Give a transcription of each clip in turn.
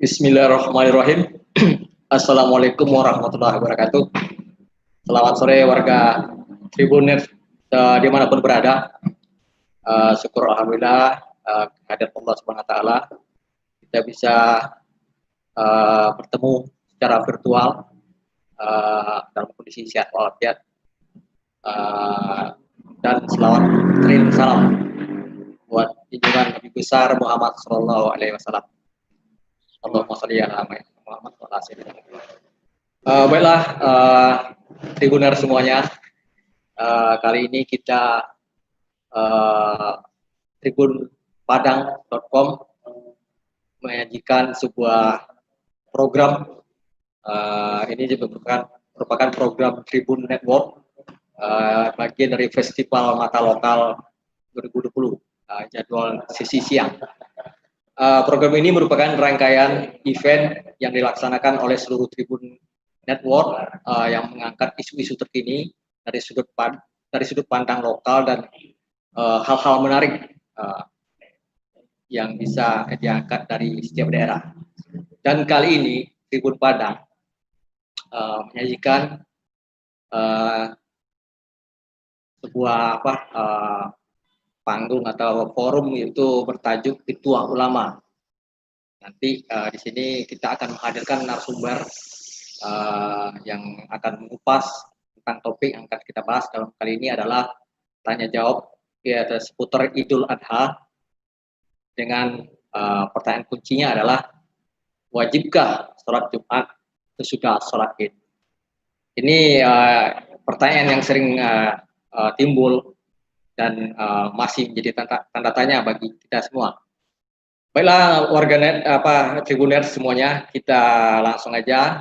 Bismillahirrahmanirrahim. Assalamualaikum warahmatullahi wabarakatuh. Selamat sore warga Tribunet dimanapun berada. Syukur alhamdulillah kehadirat Allah Subhanahu Wa Taala kita bisa bertemu secara virtual dalam kondisi sehat walafiat dan selawat salam buat junjungan Nabi besar Muhammad Sallallahu Alaihi Wasallam. Allahumma sholli ala Muhammad wa ala baiklah, Tribuner semuanya, kali ini kita tribunpadang.com menyajikan sebuah program. Ini juga merupakan program Tribun Network, bagian dari Festival Mata Lokal 2020, jadwal sesi siang. Program ini merupakan rangkaian event yang dilaksanakan oleh seluruh Tribun Network yang mengangkat isu-isu terkini dari sudut pandang lokal dan hal-hal menarik yang bisa diangkat dari setiap daerah. Dan kali ini Tribun Padang menyajikan sebuah panggung atau forum, yaitu bertajuk Pituah Ulama. Nanti di sini kita akan menghadirkan narasumber yang akan mengupas tentang topik yang akan kita bahas dalam kali ini adalah tanya jawab seputar Idul Adha, dengan pertanyaan kuncinya adalah, wajibkah sholat Jumat sesudah sholat Id? Ini pertanyaan yang sering timbul dan masih menjadi tanda tanya bagi kita semua. Baiklah warganet Tribuner semuanya, kita langsung aja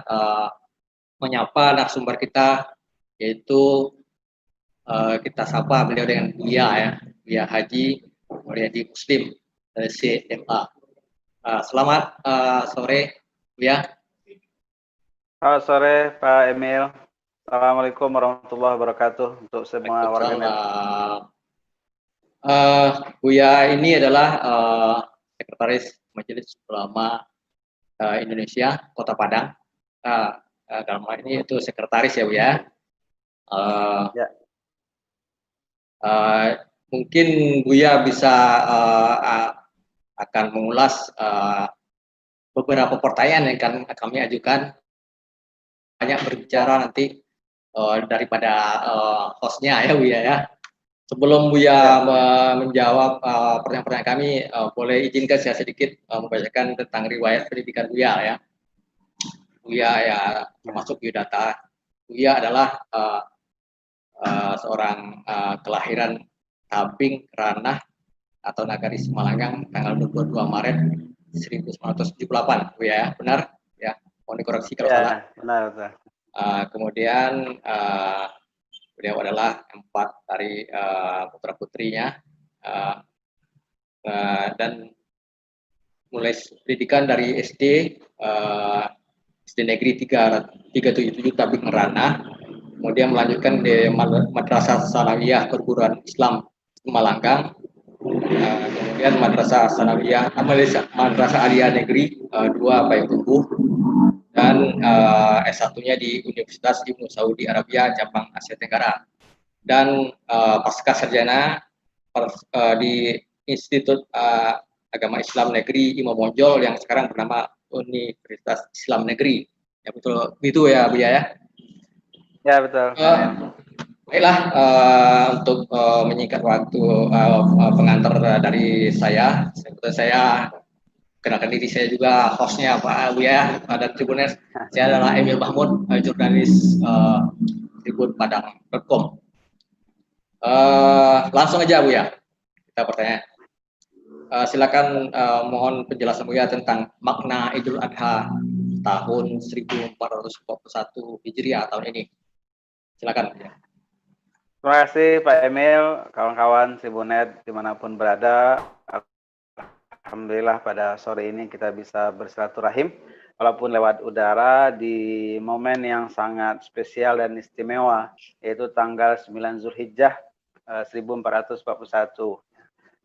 menyapa narasumber kita, yaitu kita sapa beliau dengan Buya Haji Mulyadi Muslim dari CMA. Selamat sore Buya. Selamat sore Pak Emil. Assalamualaikum warahmatullahi wabarakatuh untuk semua warganet. Buya ini adalah Sekretaris Majelis Ulama Indonesia Kota Padang. Dalam hal ini itu sekretaris ya Buya. Ya. Mungkin Buya bisa akan mengulas beberapa pertanyaan yang akan kami ajukan. Banyak berbicara nanti daripada hostnya ya Buya ya. Sebelum Buya menjawab pertanyaan-pertanyaan kami, boleh izinkan saya sedikit membacakan tentang riwayat pendidikan Buya ya. Buya ya termasuk biodata. Buya adalah seorang kelahiran Tabing Ranah atau Nagari Simalanggang tanggal 22 Maret 1978, Buya ya, benar ya? Mohon dikoreksi kalau salah. Benar. Kemudian beliau adalah 4 dari putra putrinya, dan mulai pendidikan dari SD Negeri 377 Tabing Ranah, kemudian melanjutkan di Madrasah Sanawiyah Perguruan Islam Semalanggang, kemudian Madrasah Sanawiyah Madrasah Aliyah Negeri 2 Payakumbuh, dan S1-nya di Universitas Ibnu Saudi Arabia cabang Asia Tenggara, dan pasca sarjana di Institut Agama Islam Negeri Imam Bonjol yang sekarang bernama Universitas Islam Negeri. Ya betul, itu ya Buya ya. Ya betul. Baiklah, untuk menyingkat waktu pengantar dari saya, kenalkan diri saya juga hostnya Pak Buya dan Tribuner. Saya adalah Emil Mahmud, jurnalis tribunpadang.com. Langsung aja Buya, kita bertanya. Silakan mohon penjelasan Buya tentang makna Idul Adha tahun 1441 Hijriah tahun ini. Silakan Buya. Terima kasih Pak Emil, kawan-kawan Tribunet dimanapun berada. Alhamdulillah pada sore ini kita bisa bersilaturahim walaupun lewat udara di momen yang sangat spesial dan istimewa, yaitu tanggal 9 Zulhijjah 1441.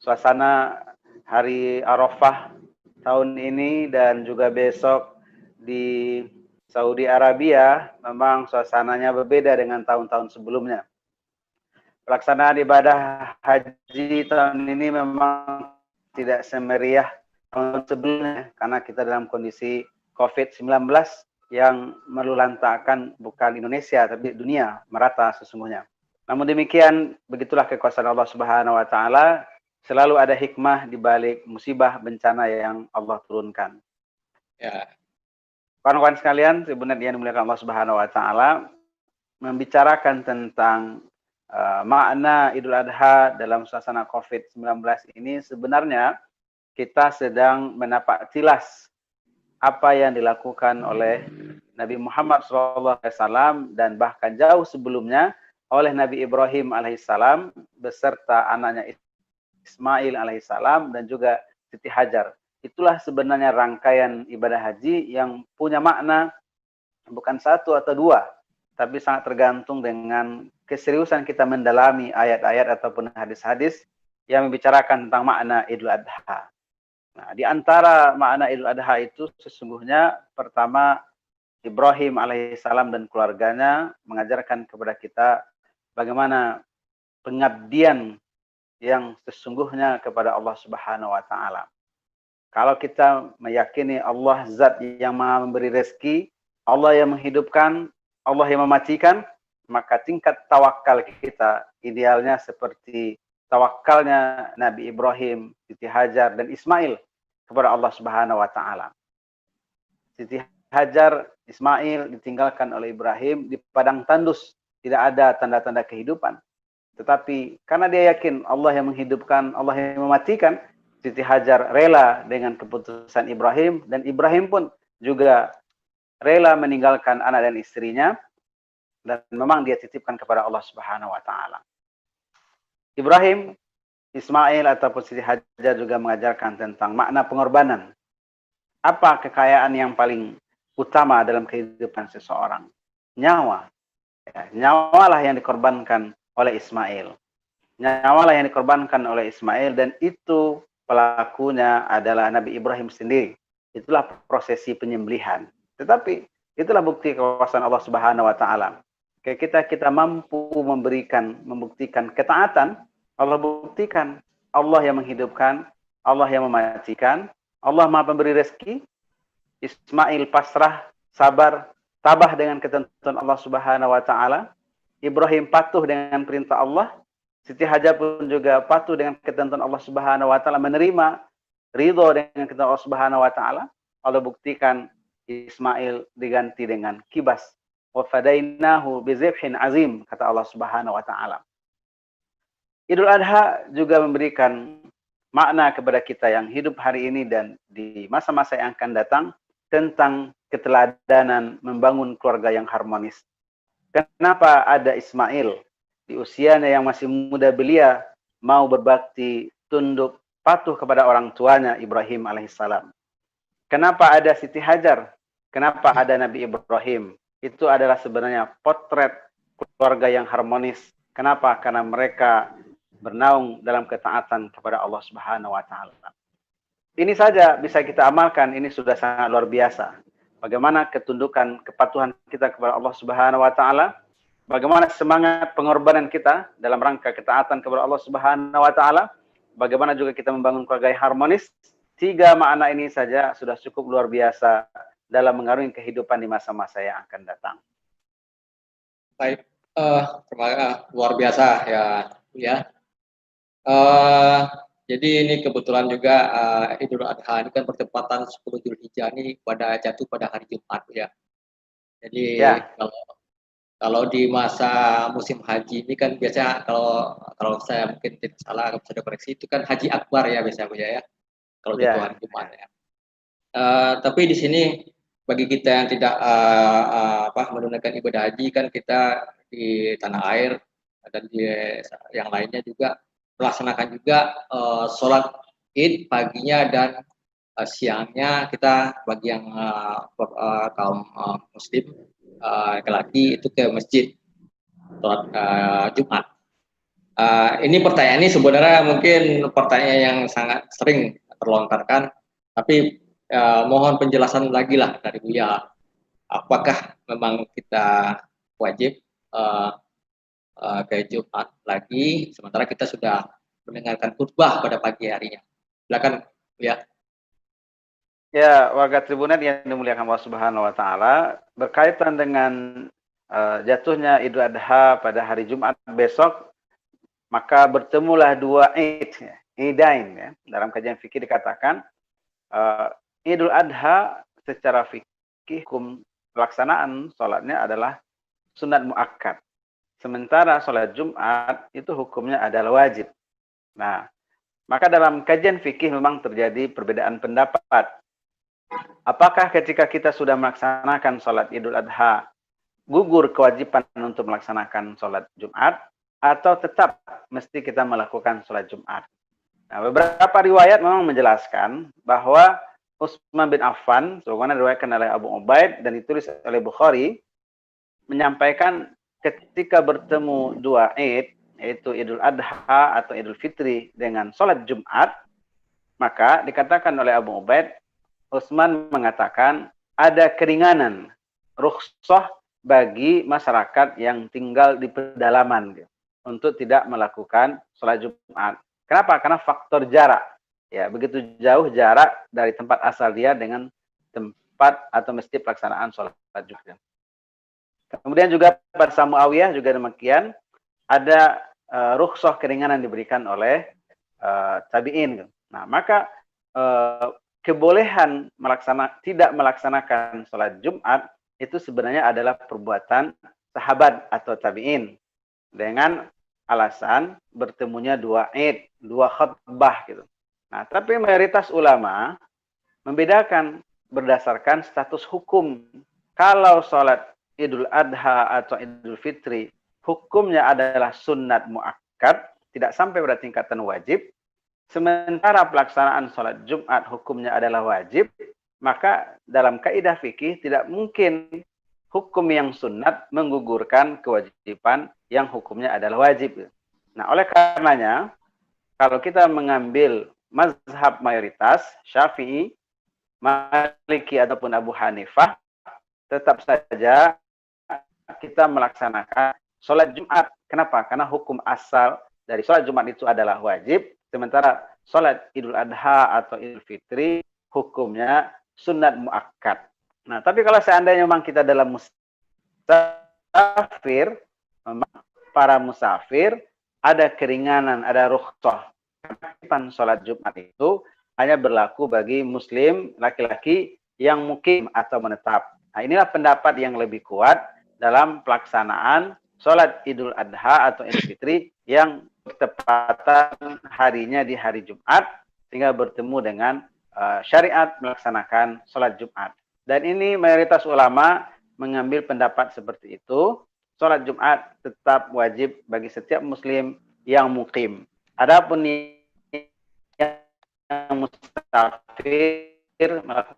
Suasana hari Arafah tahun ini dan juga besok di Saudi Arabia memang suasananya berbeda dengan tahun-tahun sebelumnya. Pelaksanaan ibadah haji tahun ini memang tidak semeriah tahun sebelumnya karena kita dalam kondisi COVID-19 yang melulantakkan bukan Indonesia tapi dunia merata sesungguhnya. Namun demikian, begitulah kekuasaan Allah Subhanahu wa taala, selalu ada hikmah di balik musibah bencana yang Allah turunkan. Ya. Kawan-kawan sekalian, sebenarnya yang dimuliakan Allah Subhanahu wa taala, membicarakan tentang makna Idul Adha dalam suasana COVID-19 ini, sebenarnya kita sedang menapak tilas apa yang dilakukan oleh Nabi Muhammad SAW dan bahkan jauh sebelumnya oleh Nabi Ibrahim alaihissalam beserta anaknya Ismail alaihissalam dan juga Siti Hajar. Itulah sebenarnya rangkaian ibadah haji yang punya makna bukan satu atau dua, tapi sangat tergantung dengan keseriusan kita mendalami ayat-ayat ataupun hadis-hadis yang membicarakan tentang makna Idul Adha. Nah, di antara makna Idul Adha itu sesungguhnya pertama, Ibrahim alaihissalam dan keluarganya mengajarkan kepada kita bagaimana pengabdian yang sesungguhnya kepada Allah Subhanahu wa taala. Kalau kita meyakini Allah zat yang Maha memberi rezeki, Allah yang menghidupkan, Allah yang mematikan, maka tingkat tawakal kita idealnya seperti tawakalnya Nabi Ibrahim, Siti Hajar dan Ismail kepada Allah Subhanahu wa taala. Siti Hajar, Ismail ditinggalkan oleh Ibrahim di padang tandus, tidak ada tanda-tanda kehidupan. Tetapi karena dia yakin Allah yang menghidupkan, Allah yang mematikan, Siti Hajar rela dengan keputusan Ibrahim dan Ibrahim pun juga rela meninggalkan anak dan istrinya dan memang dia titipkan kepada Allah Subhanahu wa taala. Ibrahim, Ismail ataupun Siti Hajar juga mengajarkan tentang makna pengorbanan. Apa kekayaan yang paling utama dalam kehidupan seseorang? Nyawa. Ya, nyawalah yang dikorbankan oleh Ismail. Nyawalah yang dikorbankan oleh Ismail dan itu pelakunya adalah Nabi Ibrahim sendiri. Itulah prosesi penyembelihan. Tetapi itulah bukti kekuasaan Allah Subhanahu wa taala. Kita mampu membuktikan ketaatan, Allah buktikan Allah yang menghidupkan, Allah yang mematikan, Allah Maha pemberi rezeki. Ismail pasrah, sabar, tabah dengan ketentuan Allah Subhanahu wa taala. Ibrahim patuh dengan perintah Allah. Siti Hajar pun juga patuh dengan ketentuan Allah Subhanahu wa taala, menerima ridho dengan ketentuan Allah Subhanahu wa taala. Allah buktikan Ismail diganti dengan kibas. Wa fadainahu bizibhin azim, kata Allah Subhanahu wa taala. Idul Adha juga memberikan makna kepada kita yang hidup hari ini dan di masa-masa yang akan datang tentang keteladanan membangun keluarga yang harmonis. Kenapa ada Ismail di usianya yang masih muda belia mau berbakti, tunduk, patuh kepada orang tuanya Ibrahim alaihissalam? Kenapa ada Siti Hajar? Kenapa ada Nabi Ibrahim? Itu adalah sebenarnya potret keluarga yang harmonis. Kenapa? Karena mereka bernaung dalam ketaatan kepada Allah Subhanahu wa taala. Ini saja bisa kita amalkan, ini sudah sangat luar biasa. Bagaimana ketundukan, kepatuhan kita kepada Allah Subhanahu wa taala, bagaimana semangat pengorbanan kita dalam rangka ketaatan kepada Allah Subhanahu wa taala, bagaimana juga kita membangun keluarga yang harmonis. 3 makna ini saja sudah cukup luar biasa dalam mengarungi kehidupan di masa-masa yang akan datang. Baik, luar biasa ya. Jadi ini kebetulan juga Idul Adha ini kan bertepatan 10 Zulhijjah ini jatuh pada hari Jumat ya. Jadi kalau di masa musim haji ini kan biasanya kalau saya mungkin tidak salah, kalau saya koreksi itu kan Haji Akbar ya biasanya ya. Kalau jatuh hari Jumat ya. Tapi di sini bagi kita yang tidak menunaikan ibadah haji kan kita di tanah air dan di yang lainnya juga melaksanakan juga sholat Id paginya dan siangnya kita bagi yang kaum muslim laki-laki itu ke masjid sholat Jumat. Ini pertanyaan ini sebenarnya mungkin pertanyaan yang sangat sering terlontarkan. Tapi mohon penjelasan lagi lah dari Buya, apakah memang kita wajib ke Jumat lagi, sementara kita sudah mendengarkan khutbah pada pagi harinya. Silakan Buya. Ya, warga Tribunet yang dimuliakan Allah Subhanahu wa taala, berkaitan dengan jatuhnya Idul Adha pada hari Jumat besok, maka bertemulah dua Id, Idain ya. Dalam kajian fikih dikatakan Idul Adha secara fikih hukum pelaksanaan sholatnya adalah sunat muakkad. Sementara sholat Jumat itu hukumnya adalah wajib. Nah, maka dalam kajian fikih memang terjadi perbedaan pendapat. Apakah ketika kita sudah melaksanakan sholat Idul Adha, gugur kewajiban untuk melaksanakan sholat Jumat, atau tetap mesti kita melakukan sholat Jumat? Nah, beberapa riwayat memang menjelaskan bahwa Utsman bin Affan, sebagaimana diriwayatkan oleh Abu Ubaid dan ditulis oleh Bukhari, menyampaikan ketika bertemu dua Id, yaitu Idul Adha atau Idul Fitri dengan sholat Jumat, maka dikatakan oleh Abu Ubaid, Utsman mengatakan ada keringanan, rukhsah bagi masyarakat yang tinggal di pedalaman gitu, untuk tidak melakukan sholat Jumat. Kenapa? Karena faktor jarak. Ya, begitu jauh jarak dari tempat asal dia dengan tempat atau masjid pelaksanaan sholat Jumat. Kemudian juga pada Muawiyah juga demikian, ada rukhsah keringanan diberikan oleh tabi'in. Nah, maka kebolehan tidak melaksanakan sholat Jumat itu sebenarnya adalah perbuatan sahabat atau tabi'in dengan alasan bertemunya dua Id, dua khutbah gitu. Nah, tapi mayoritas ulama membedakan berdasarkan status hukum. Kalau sholat Idul Adha atau Idul Fitri hukumnya adalah sunnat muakkad, tidak sampai pada tingkatan wajib. Sementara pelaksanaan sholat Jumat hukumnya adalah wajib, maka dalam kaidah fikih tidak mungkin hukum yang sunat menggugurkan kewajiban yang hukumnya adalah wajib. Nah, oleh karenanya, kalau kita mengambil mazhab mayoritas, Syafi'i, Maliki ataupun Abu Hanifah, tetap saja kita melaksanakan sholat Jumat. Kenapa? Karena hukum asal dari sholat Jumat itu adalah wajib, sementara sholat Idul Adha atau Idul Fitri hukumnya sunat muakkad. Nah, tapi kalau seandainya memang kita dalam musafir, memang para musafir ada keringanan, ada rukhsah. Sholat Jumat itu hanya berlaku bagi muslim laki-laki yang mukim atau menetap. Nah, inilah pendapat yang lebih kuat dalam pelaksanaan sholat Idul Adha atau Idul Fitri yang bertepatan harinya di hari Jumat, sehingga bertemu dengan syariat melaksanakan sholat Jumat. Dan ini mayoritas ulama mengambil pendapat seperti itu. Sholat Jumat tetap wajib bagi setiap muslim yang mukim. Adapun yang musafir melakukan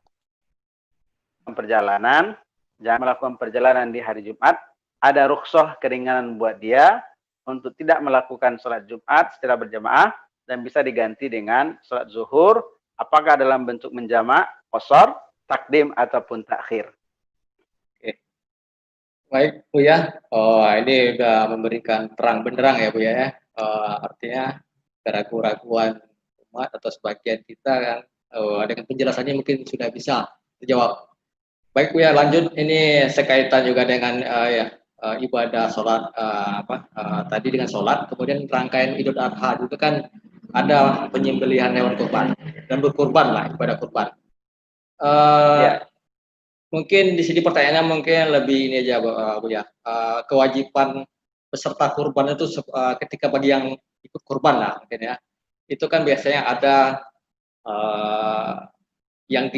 perjalanan, jangan melakukan perjalanan di hari Jumat, ada rukhsah keringanan buat dia untuk tidak melakukan sholat Jumat secara berjamaah dan bisa diganti dengan sholat zuhur, apakah dalam bentuk menjamak, qashar, takdim ataupun takhir. Oke. Baik Buya, ini sudah memberikan terang benderang ya Buya ya. Artinya keraguan-keraguan umat atau sebagian kita kan dengan penjelasannya mungkin sudah bisa terjawab. Baik Buya, lanjut ini sekaitan juga dengan ibadah sholat tadi dengan sholat, kemudian rangkaian Idul Adha juga kan ada penyembelihan hewan kurban dan berkurban lah, ibadah kurban. Mungkin di sini pertanyaannya mungkin lebih ini aja Buya, kewajiban peserta kurban itu ketika bagi yang ikut kurban lah mungkin ya, itu kan biasanya ada yang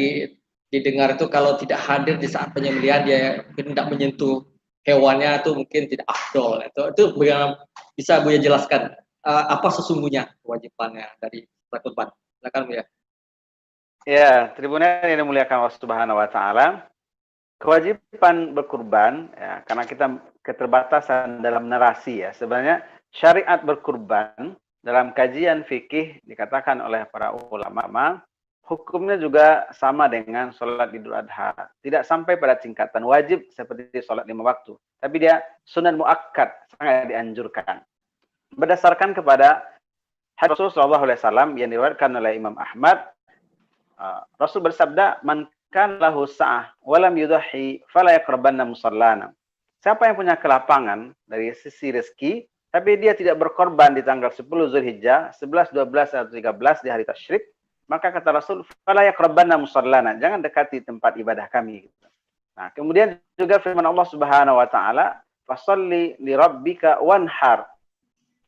didengar itu kalau tidak hadir di saat penyembelihan dia mungkin tidak menyentuh hewannya itu mungkin tidak afdol. Itu bisa Buya jelaskan apa sesungguhnya kewajibannya dari kurban? Silakan Buya. Ya, Tribunet yang dimuliakan Allah Subhanahu wa taala. Kewajiban berkurban ya, karena kita keterbatasan dalam narasi ya. Sebenarnya syariat berkurban dalam kajian fikih dikatakan oleh para ulama hukumnya juga sama dengan sholat Idul Adha. Tidak sampai pada tingkatan wajib seperti sholat 5 waktu. Tapi dia sunnah muakkad, sangat dianjurkan. Berdasarkan kepada hadits Rasul sallallahu alaihi wasallam yang diriwayatkan oleh Imam Ahmad, Rasul bersabda, "Man kan lahu sa'ah wa lam yudhi fala yaqrabanna musallana." Siapa yang punya kelapangan dari sisi rezeki, tapi dia tidak berkorban di tanggal 10 Zulhijjah, 11, 12 atau 13 di hari tasyrik, maka kata Rasul, fala yaqrabanna musallana, jangan dekati tempat ibadah kami. Nah, kemudian juga firman Allah Subhanahu wa taala, "Fasholli li rabbika wanhar."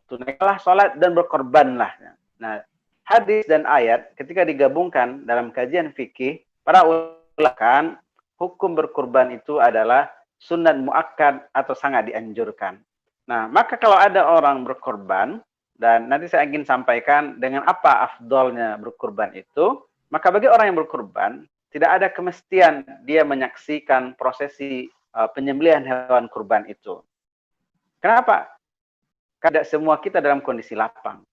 Tunaikanlah salat dan berkorbanlah. Nah, hadis dan ayat ketika digabungkan dalam kajian fikih, para ulama hukum berkurban itu adalah sunat muakkad atau sangat dianjurkan. Nah, maka kalau ada orang berkorban, dan nanti saya ingin sampaikan dengan apa afdolnya berkurban itu, maka bagi orang yang berkurban, tidak ada kemestian dia menyaksikan prosesi penyembelihan hewan kurban itu. Kenapa? Karena semua kita dalam kondisi lapang.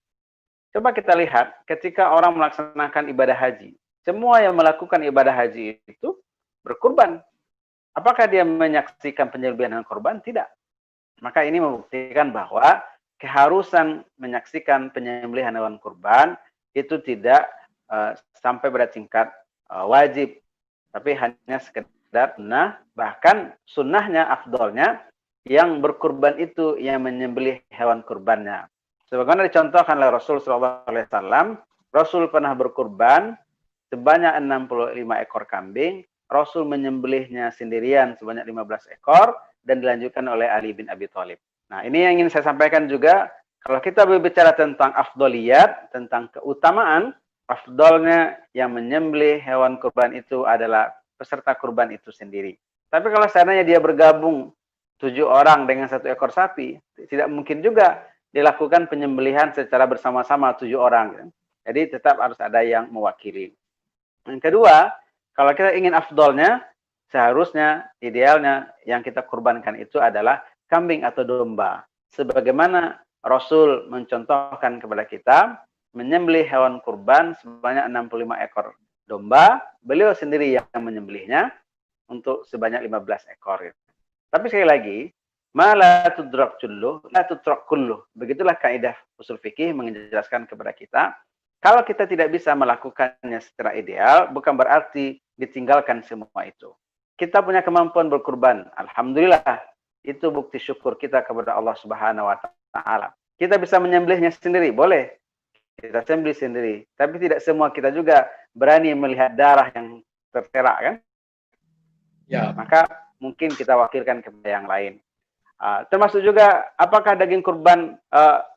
Coba kita lihat ketika orang melaksanakan ibadah haji. Semua yang melakukan ibadah haji itu berkurban. Apakah dia menyaksikan penyembelihan hewan kurban? Tidak. Maka ini membuktikan bahwa keharusan menyaksikan penyembelihan hewan kurban itu tidak sampai pada tingkat wajib, tapi hanya sekedar sunnah. Bahkan sunnahnya, afdolnya, yang berkurban itu yang menyembelih hewan kurbannya. Sebagaimana dicontohkan oleh Rasul SAW, Rasul pernah berkurban sebanyak 65 ekor kambing. Rasul menyembelihnya sendirian sebanyak 15 ekor dan dilanjutkan oleh Ali bin Abi Thalib. Nah, ini yang ingin saya sampaikan juga, kalau kita berbicara tentang afdoliyat, tentang keutamaan, afdolnya yang menyembelih hewan kurban itu adalah peserta kurban itu sendiri. Tapi kalau seandainya dia bergabung 7 orang dengan 1 ekor sapi, tidak mungkin juga dilakukan penyembelihan secara bersama-sama 7 orang. Jadi tetap harus ada yang mewakili. Yang kedua, kalau kita ingin afdolnya, seharusnya idealnya yang kita kurbankan itu adalah kambing atau domba. Sebagaimana Rasul mencontohkan kepada kita, menyembelih hewan kurban sebanyak 65 ekor domba, beliau sendiri yang menyembelihnya untuk sebanyak 15 ekor. Tapi sekali lagi, ma la tudrak kulluh, la tutrak kulluh. Begitulah kaidah usul fikih menjelaskan kepada kita, kalau kita tidak bisa melakukannya secara ideal, bukan berarti ditinggalkan semua itu. Kita punya kemampuan berkurban, alhamdulillah, itu bukti syukur kita kepada Allah Subhanahu wa taala. Kita bisa menyembelihnya sendiri, boleh. Kita sembelih sendiri, tapi tidak semua kita juga berani melihat darah yang terserak, kan? Ya, maka mungkin kita wakilkan kepada yang lain. Termasuk juga apakah daging kurban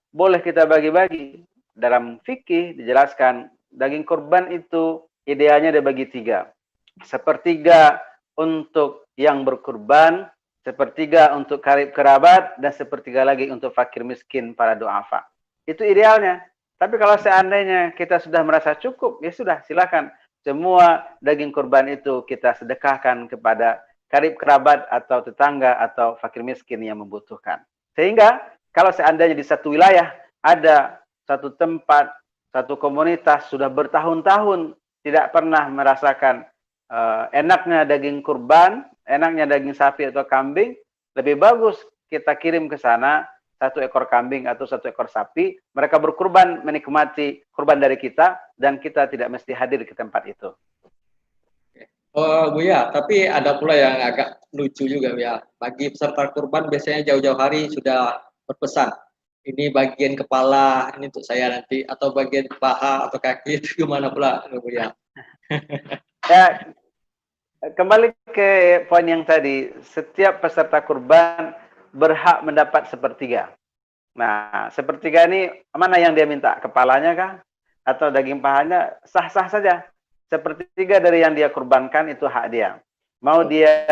boleh kita bagi-bagi? Dalam fikih dijelaskan daging kurban itu idealnya dibagi 3. Sepertiga untuk yang berkurban, sepertiga untuk karib kerabat, dan sepertiga lagi untuk fakir miskin para duafa. Itu idealnya. Tapi kalau seandainya kita sudah merasa cukup, ya sudah, silakan. Semua daging kurban itu kita sedekahkan kepada karib kerabat atau tetangga atau fakir miskin yang membutuhkan. Sehingga kalau seandainya di satu wilayah ada satu tempat, satu komunitas sudah bertahun-tahun tidak pernah merasakan enaknya daging kurban, enaknya daging sapi atau kambing, lebih bagus kita kirim ke sana 1 ekor kambing atau 1 ekor sapi, mereka berkurban menikmati kurban dari kita, dan kita tidak mesti hadir ke tempat itu. Oh, Bu ya, tapi ada pula yang agak lucu juga ya. Bagi peserta kurban biasanya jauh-jauh hari sudah berpesan, ini bagian kepala, ini untuk saya nanti, atau bagian paha atau kaki, itu gimana pula, Bu ya? Ya, kembali ke poin yang tadi, setiap peserta kurban berhak mendapat sepertiga. Nah, sepertiga ini mana yang dia minta? Kepalanya kah? Atau daging pahanya? Sah-sah saja. Sepertiga dari yang dia kurbankan itu hak dia. Mau dia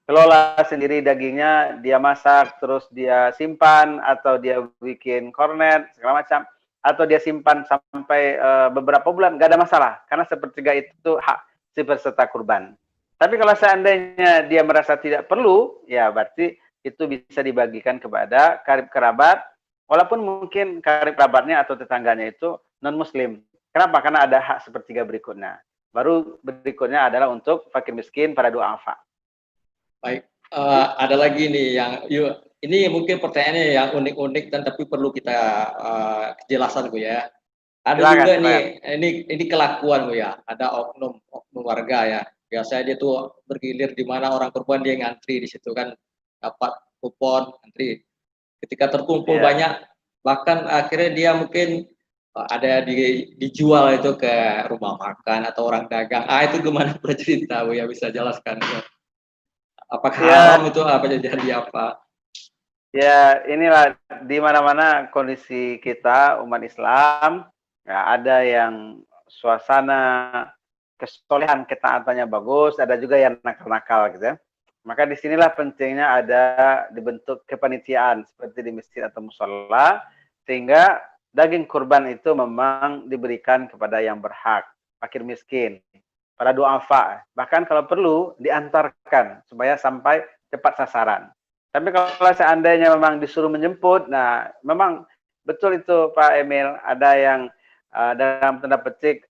kelola sendiri dagingnya, dia masak, terus dia simpan, atau dia bikin kornet, segala macam, atau dia simpan sampai beberapa bulan, nggak ada masalah. Karena sepertiga itu hak si peserta kurban. Tapi kalau seandainya dia merasa tidak perlu, ya berarti itu bisa dibagikan kepada karib kerabat, walaupun mungkin karib kerabatnya atau tetangganya itu non-muslim. Kenapa? Karena ada hak sepertiga berikutnya. Baru berikutnya adalah untuk fakir miskin pada du'afa. Baik, ada lagi nih yang ini mungkin pertanyaannya yang unik-unik dan tapi perlu kita kejelasan Bu ya. Ada Silakan, juga silakan. nih, ini kelakuan Bu ya, ada oknum warga ya. Biasanya dia tuh bergilir di mana orang korban dia ngantri di situ kan dapat kupon ngantri. Ketika terkumpul Iya. banyak, bahkan akhirnya dia mungkin ada dijual itu ke rumah makan atau orang dagang. Itu gimana bercerita Bu ya, bisa jelaskan? Apakah haram Ya, itu apa jadi apa? ya inilah di mana-mana kondisi kita umat Islam, ya ada yang suasana kesolehan ketaatannya bagus, ada juga yang nakal-nakal gitu ya. Maka disinilah pentingnya ada dibentuk kepanitiaan seperti di masjid atau musola, sehingga daging kurban itu memang diberikan kepada yang berhak, fakir miskin, pada duafa. Bahkan kalau perlu diantarkan supaya sampai tepat sasaran. Tapi kalau seandainya memang disuruh menjemput, nah memang betul itu Pak Emil, ada yang dalam tanda petik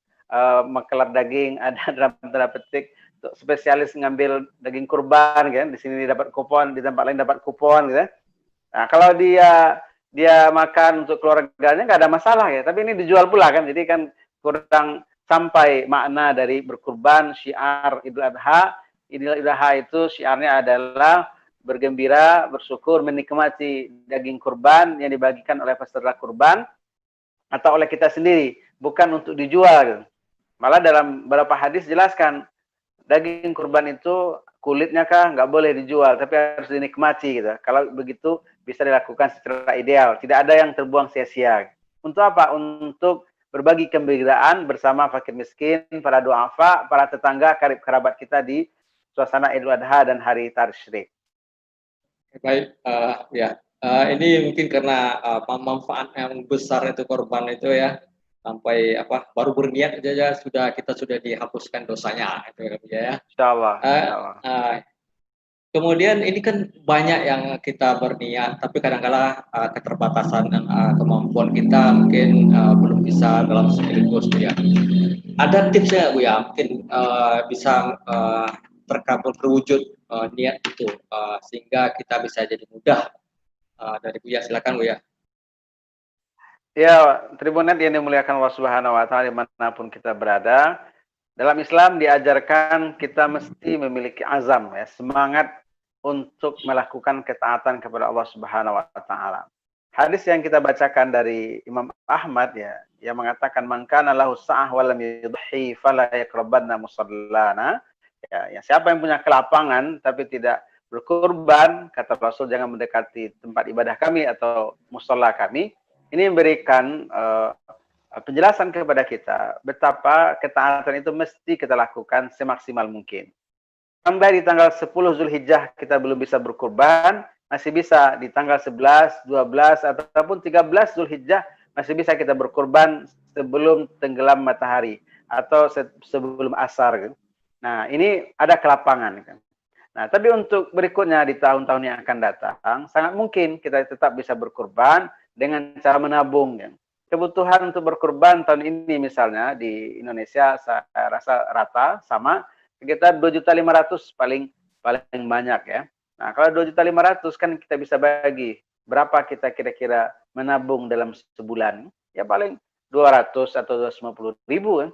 mengkelap daging, ada dalam tanda petik spesialis ngambil daging kurban, kan? Di sini dapat kupon, di tempat lain dapat kupon, gitu. Nah, kalau dia makan untuk keluarganya nggak ada masalah ya. Tapi ini dijual pula kan, jadi kan kurang sampai makna dari berkurban, syiar Idul Adha. Idul Adha itu syiarnya adalah bergembira, bersyukur, menikmati daging kurban yang dibagikan oleh peserta kurban atau oleh kita sendiri, bukan untuk dijual. Malah dalam beberapa hadis jelaskan daging kurban itu kulitnya kah nggak boleh dijual, tapi harus dinikmati gitu. Kalau begitu bisa dilakukan secara ideal, tidak ada yang terbuang sia-sia. Untuk apa? Untuk berbagi kegembiraan bersama fakir miskin, para duafa, para tetangga, karib kerabat kita di suasana Idul Adha dan hari tasyrik. Baik, ya. Ini mungkin karena manfaat yang besar itu korban itu ya, sampai baru berniat aja kita sudah dihapuskan dosanya itu ya. Insyaallah, Uh, insyaallah. uh, Kemudian ini kan banyak yang kita berniat, tapi kadang-kala keterbatasan dan kemampuan kita mungkin belum bisa dalam sekaligus ya. Ada tipsnya Bu ya, mungkin bisa terwujud niat itu sehingga kita bisa jadi mudah dari Bu ya, silakan Bu ya. Ya, Tribunet yang dimuliakan Allah Subhanahu wa taala dimanapun kita berada, dalam Islam diajarkan kita mesti memiliki azam ya, semangat untuk melakukan ketaatan kepada Allah Subhanahu wa taala. Hadis yang kita bacakan dari Imam Ahmad ya, yang mengatakan man kana lahu sa'ah wa lam yudhi fala yaqrabanna musallana. Ya, siapa yang punya kelapangan tapi tidak berkurban, kata Rasul jangan mendekati tempat ibadah kami atau musalla kami. Ini memberikan penjelasan kepada kita betapa ketaatan itu mesti kita lakukan semaksimal mungkin. Sampai di tanggal 10 Zulhijjah kita belum bisa berkurban, masih bisa di tanggal 11, 12, ataupun 13 Zulhijjah masih bisa kita berkurban sebelum tenggelam matahari atau sebelum asar. Nah, ini ada kelapangan. Nah, tapi untuk berikutnya di tahun-tahun yang akan datang, sangat mungkin kita tetap bisa berkurban dengan cara menabung. Kebutuhan untuk berkurban tahun ini misalnya di Indonesia saya rasa rata sama sekitar 2.500.000 paling banyak ya. Nah, kalau 2.500.000 kan kita bisa bagi berapa kita kira-kira menabung dalam sebulan. Ya paling 200 atau 250.000 ya.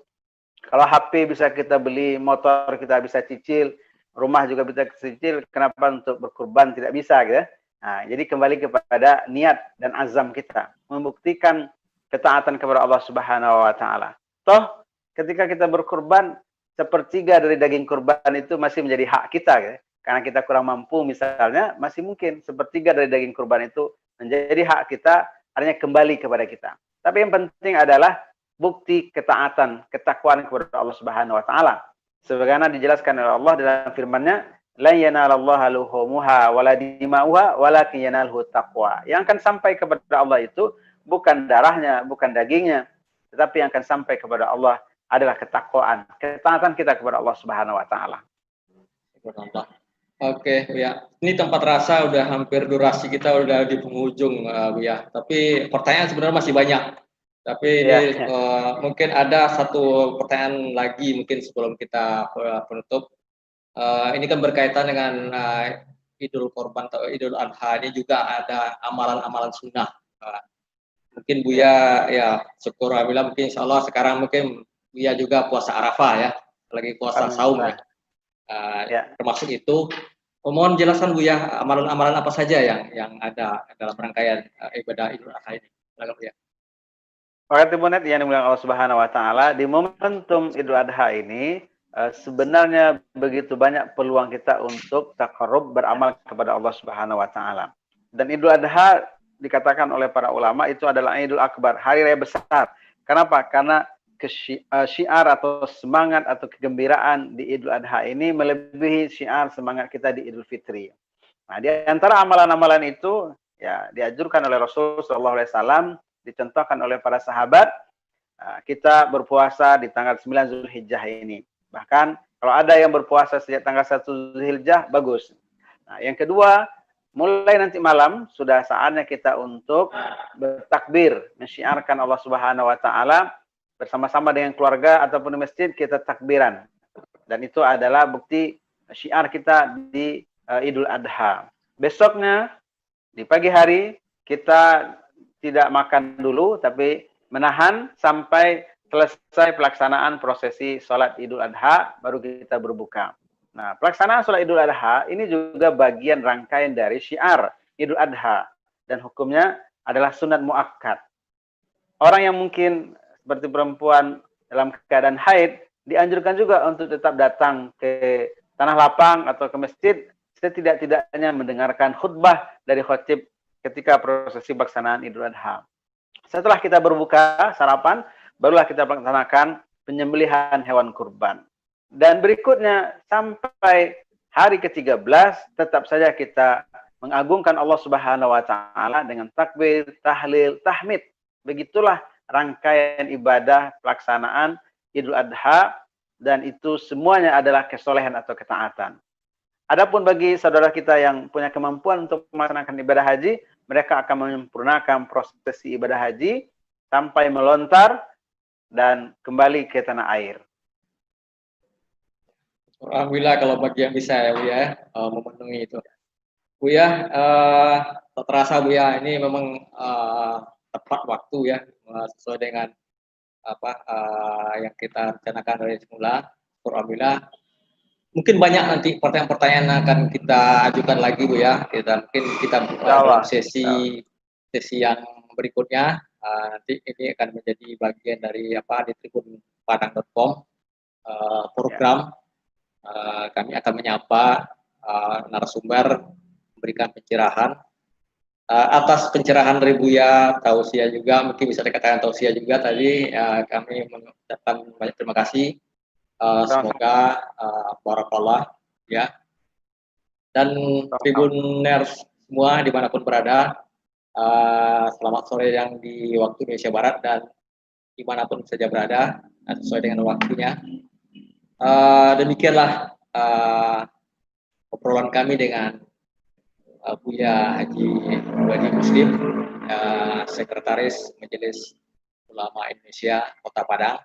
Kalau HP bisa kita beli, motor kita bisa cicil, rumah juga bisa cicil, kenapa untuk berkurban tidak bisa gitu ya. Nah, jadi kembali kepada niat dan azam kita membuktikan ketaatan kepada Allah Subhanahu wa taala. Toh ketika kita berkurban, sepertiga dari daging kurban itu masih menjadi hak kita ya. Karena kita kurang mampu misalnya, masih mungkin sepertiga dari daging kurban itu menjadi hak kita, artinya kembali kepada kita. Tapi yang penting adalah bukti ketaatan, ketakwaan kepada Allah Subhanahu wa taala. Sebagaimana dijelaskan oleh Allah dalam firman-Nya, la yanalallaha luhumuha wala dima'uha walakin yanalhu taqwa. Yang akan sampai kepada Allah itu bukan darahnya, bukan dagingnya, tetapi yang akan sampai kepada Allah adalah ketakwaan, ketaatan kita kepada Allah Subhanahu wa taala. Oke, Bu ya. Ini tempat rasa udah hampir durasi kita udah di penghujung, Bu ya. Tapi pertanyaan sebenarnya masih banyak. Tapi ini Iya. mungkin ada satu pertanyaan lagi mungkin sebelum kita penutup. Ini kan berkaitan dengan Idul Korban atau Idul Adha, ini juga ada amalan-amalan sunnah. Mungkin Buya ya syukur alhamdulillah, mungkin insya Allah sekarang mungkin Buya juga puasa Arafah ya, lagi puasa saum ya. Alhamdulillah. Ya. Termasuk itu, mohon jelaskan Buya amalan-amalan apa saja yang ada dalam rangkaian ibadah Idul Adha ini. Silakan Buya. Oke, Timunet yang dimuliakan Allah Subhanahu wa taala, di momentum Idul Adha ini sebenarnya begitu banyak peluang kita untuk taqarrub beramal kepada Allah Subhanahu wa taala. Dan Idul Adha dikatakan oleh para ulama itu adalah Idul Akbar, hari raya besar. Kenapa? Karena syiar atau semangat atau kegembiraan di Idul Adha ini melebihi syiar semangat kita di Idul Fitri. Nah, di antara amalan-amalan itu ya dianjurkan oleh Rasul sallallahu alaihi wasallam, dicontohkan oleh para sahabat, kita berpuasa di tanggal 9 Zulhijjah ini. Bahkan kalau ada yang berpuasa sejak tanggal 1 Zulhijjah, bagus. Nah, yang kedua, mulai nanti malam sudah saatnya kita untuk bertakbir, mensyiarkan Allah Subhanahu wa taala bersama-sama dengan keluarga ataupun di masjid, kita takbiran. Dan itu adalah bukti syiar kita di Idul Adha. Besoknya di pagi hari kita tidak makan dulu, tapi menahan sampai selesai pelaksanaan prosesi sholat Idul Adha, baru kita berbuka. Nah, pelaksanaan sholat Idul Adha ini juga bagian rangkaian dari syiar Idul Adha. Dan hukumnya adalah sunat muakkad. Orang yang mungkin seperti perempuan dalam keadaan haid, dianjurkan juga untuk tetap datang ke tanah lapang atau ke masjid, setidak-tidaknya mendengarkan khutbah dari khatib ketika prosesi pelaksanaan Idul Adha. Setelah kita berbuka sarapan, barulah kita melaksanakan penyembelihan hewan kurban. Dan berikutnya sampai hari ke-13 tetap saja kita mengagungkan Allah Subhanahu wa taala dengan takbir, tahlil, tahmid. Begitulah rangkaian ibadah pelaksanaan Idul Adha, dan itu semuanya adalah kesolehan atau ketaatan. Adapun bagi saudara kita yang punya kemampuan untuk melaksanakan ibadah haji, mereka akan menyempurnakan prosesi ibadah haji sampai melontar dan kembali ke tanah air. Alhamdulillah kalau bagi yang bisa ya Buya, memenuhi itu. Buya, tak terasa Buya, ini memang tepat waktu ya, sesuai dengan apa yang kita rencanakan dari semula. Alhamdulillah. Mungkin banyak nanti pertanyaan-pertanyaan akan kita ajukan lagi Bu ya. Mungkin kita dalam sesi yang berikutnya. Nanti ini akan menjadi bagian dari di tribunpadang.com program. Kami akan menyapa narasumber, memberikan pencerahan. Atas pencerahan dari Buya Tausiah juga, mungkin bisa dikatakan Tausiah juga tadi, kami mengucapkan banyak terima kasih. Semoga barakallah ya, dan tribuners semua dimanapun berada, selamat sore yang di waktu Indonesia Barat dan dimanapun saja berada sesuai dengan waktunya. Demikianlah obrolan kami dengan Buya Haji Wadi Muslim, Sekretaris Majelis Ulama Indonesia Kota Padang,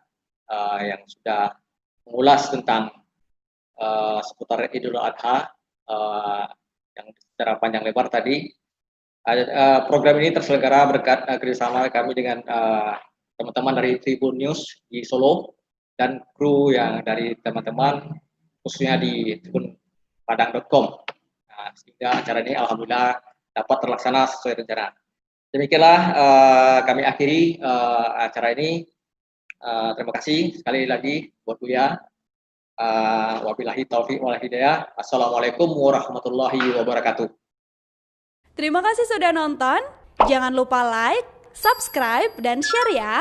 yang sudah mengulas tentang seputar Idul Adha yang secara panjang lebar tadi. Program ini terselenggara berkat kerjasama kami dengan teman-teman dari Tribun News di Solo dan kru yang dari teman-teman khususnya di tribunpadang.com. Sehingga acara ini alhamdulillah dapat terlaksana sesuai rencana. Demikianlah kami akhiri acara ini. Terima kasih sekali lagi buat Buya. Wabillahi taufiq wal hidayah. Assalamualaikum warahmatullahi wabarakatuh. Terima kasih sudah nonton. Jangan lupa like, subscribe, dan share ya.